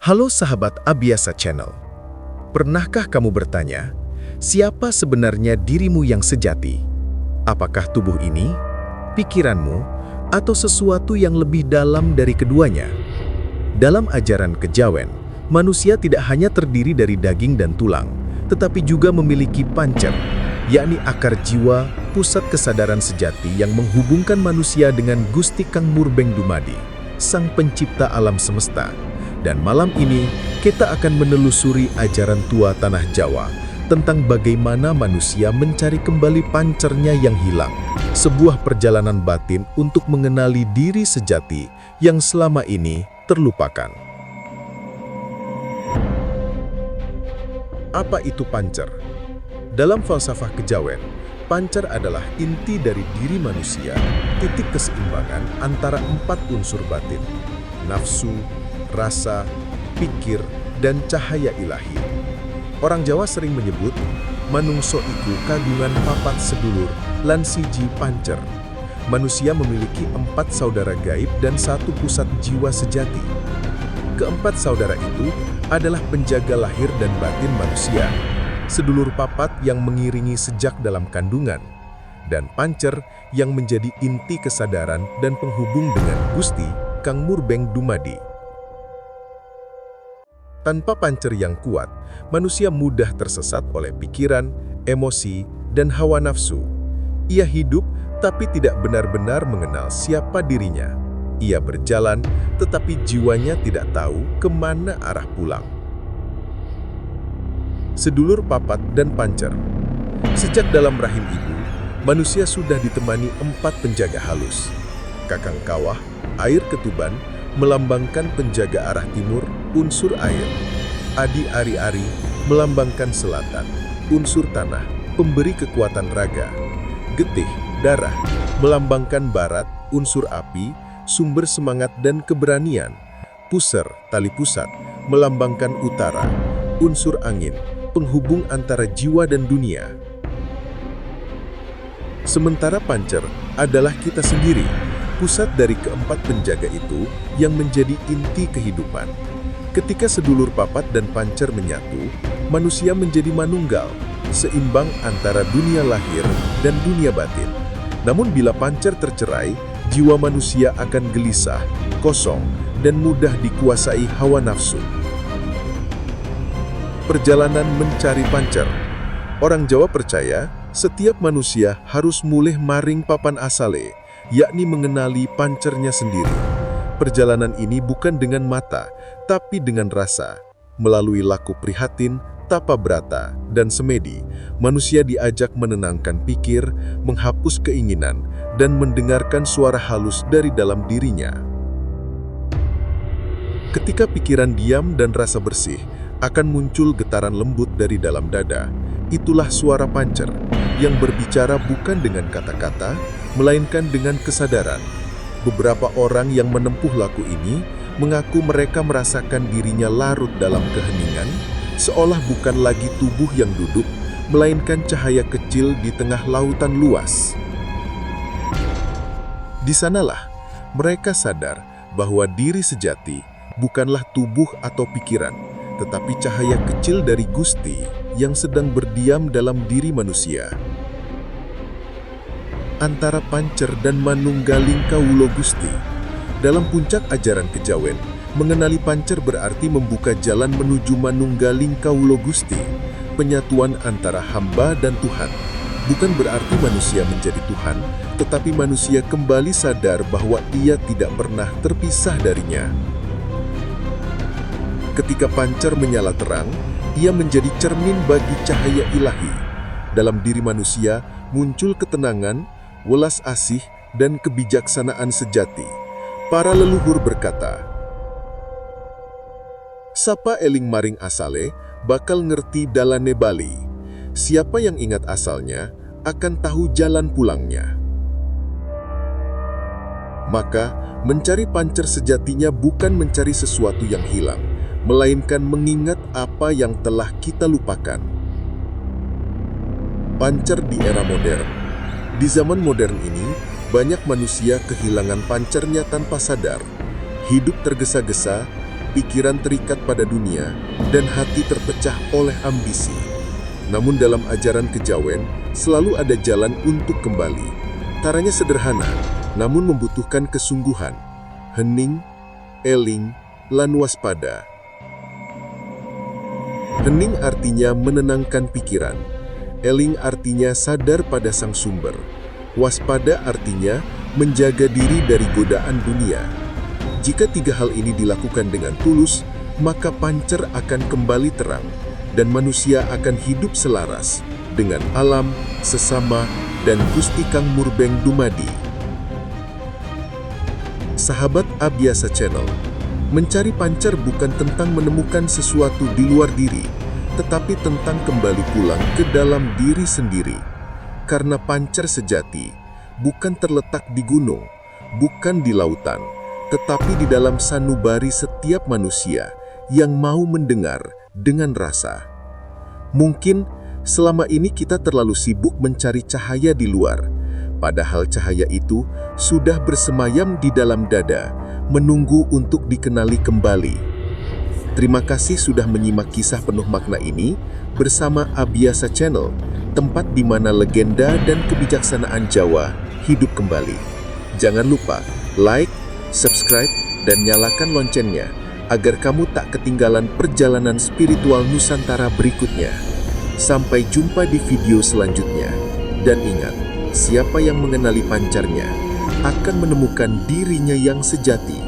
Halo sahabat Abiasa Channel. Pernahkah kamu bertanya, siapa sebenarnya dirimu yang sejati? Apakah tubuh ini, pikiranmu, atau sesuatu yang lebih dalam dari keduanya? Dalam ajaran kejawen, manusia tidak hanya terdiri dari daging dan tulang, tetapi juga memiliki pancer, yakni akar jiwa, pusat kesadaran sejati yang menghubungkan manusia dengan Gusti Kang Murbeng Dumadi, Sang Pencipta alam semesta. Dan malam ini, kita akan menelusuri ajaran tua Tanah Jawa tentang bagaimana manusia mencari kembali pancernya yang hilang. Sebuah perjalanan batin untuk mengenali diri sejati yang selama ini terlupakan. Apa itu pancer? Dalam falsafah kejawen, pancer adalah inti dari diri manusia, titik keseimbangan antara 4 unsur batin: nafsu, rasa, pikir, dan cahaya ilahi. Orang Jawa sering menyebut, manungso iku kagungan papat sedulur lan siji pancer. Manusia memiliki 4 saudara gaib dan 1 pusat jiwa sejati. Keempat saudara itu adalah penjaga lahir dan batin manusia, sedulur papat yang mengiringi sejak dalam kandungan, dan pancer yang menjadi inti kesadaran dan penghubung dengan Gusti Kang Murbeng Dumadi. Tanpa pancer yang kuat, manusia mudah tersesat oleh pikiran, emosi, dan hawa nafsu. Ia hidup tapi tidak benar-benar mengenal siapa dirinya. Ia berjalan tetapi jiwanya tidak tahu kemana arah pulang. Sedulur papat dan pancer. Sejak dalam rahim ibu, manusia sudah ditemani 4 penjaga halus. Kakang kawah, air ketuban, melambangkan penjaga arah timur, unsur air. Adi ari-ari, melambangkan selatan, unsur tanah, pemberi kekuatan raga. Getih, darah, melambangkan barat, unsur api, sumber semangat dan keberanian. Puser, tali pusat, melambangkan utara, unsur angin, penghubung antara jiwa dan dunia. Sementara pancer adalah kita sendiri, pusat dari keempat penjaga itu yang menjadi inti kehidupan. Ketika sedulur papat dan pancer menyatu, manusia menjadi manunggal, seimbang antara dunia lahir dan dunia batin. Namun bila pancer tercerai, jiwa manusia akan gelisah, kosong, dan mudah dikuasai hawa nafsu. Perjalanan mencari pancer. Orang Jawa percaya, setiap manusia harus mulih maring papan asale, yakni mengenali pancernya sendiri. Perjalanan ini bukan dengan mata, tapi dengan rasa. Melalui laku prihatin, tapa brata, dan semedi, manusia diajak menenangkan pikir, menghapus keinginan, dan mendengarkan suara halus dari dalam dirinya. Ketika pikiran diam dan rasa bersih, akan muncul getaran lembut dari dalam dada. Itulah suara pancer, yang berbicara bukan dengan kata-kata, melainkan dengan kesadaran. Beberapa orang yang menempuh laku ini mengaku mereka merasakan dirinya larut dalam keheningan, seolah bukan lagi tubuh yang duduk, melainkan cahaya kecil di tengah lautan luas. Di sanalah mereka sadar bahwa diri sejati bukanlah tubuh atau pikiran, tetapi cahaya kecil dari Gusti yang sedang berdiam dalam diri manusia. Antara pancer dan manunggaling kawula Gusti. Dalam puncak ajaran kejawen, mengenali pancer berarti membuka jalan menuju manunggaling kawula Gusti, penyatuan antara hamba dan Tuhan. Bukan berarti manusia menjadi Tuhan, tetapi manusia kembali sadar bahwa ia tidak pernah terpisah darinya. Ketika pancer menyala terang, ia menjadi cermin bagi cahaya ilahi. Dalam diri manusia muncul ketenangan, welas asih, dan kebijaksanaan sejati. Para leluhur berkata, "Sapa eling maring asale, bakal ngerti dalane bali. Siapa yang ingat asalnya, akan tahu jalan pulangnya." Maka, mencari pancer sejatinya bukan mencari sesuatu yang hilang, melainkan mengingat apa yang telah kita lupakan. Pancer di era modern. Di zaman modern ini, banyak manusia kehilangan pancernya tanpa sadar. Hidup tergesa-gesa, pikiran terikat pada dunia, dan hati terpecah oleh ambisi. Namun dalam ajaran kejawen, selalu ada jalan untuk kembali. Caranya sederhana, namun membutuhkan kesungguhan. Hening, eling, lan waspada. Hening artinya menenangkan pikiran. Eling artinya sadar pada sang sumber. Waspada artinya menjaga diri dari godaan dunia. Jika tiga hal ini dilakukan dengan tulus, maka pancer akan kembali terang, dan manusia akan hidup selaras dengan alam, sesama, dan Gusti Kang Murbeng Dumadi. Sahabat Abiasa Channel, mencari pancer bukan tentang menemukan sesuatu di luar diri, tetapi tentang kembali pulang ke dalam diri sendiri. Karena pancer sejati bukan terletak di gunung, bukan di lautan, tetapi di dalam sanubari setiap manusia yang mau mendengar dengan rasa. Mungkin selama ini kita terlalu sibuk mencari cahaya di luar, padahal cahaya itu sudah bersemayam di dalam dada, menunggu untuk dikenali kembali. Terima kasih sudah menyimak kisah penuh makna ini bersama Abiasa Channel, tempat di mana legenda dan kebijaksanaan Jawa hidup kembali. Jangan lupa like, subscribe, dan nyalakan loncengnya agar kamu tak ketinggalan perjalanan spiritual Nusantara berikutnya. Sampai jumpa di video selanjutnya. Dan ingat, siapa yang mengenali pancarnya akan menemukan dirinya yang sejati.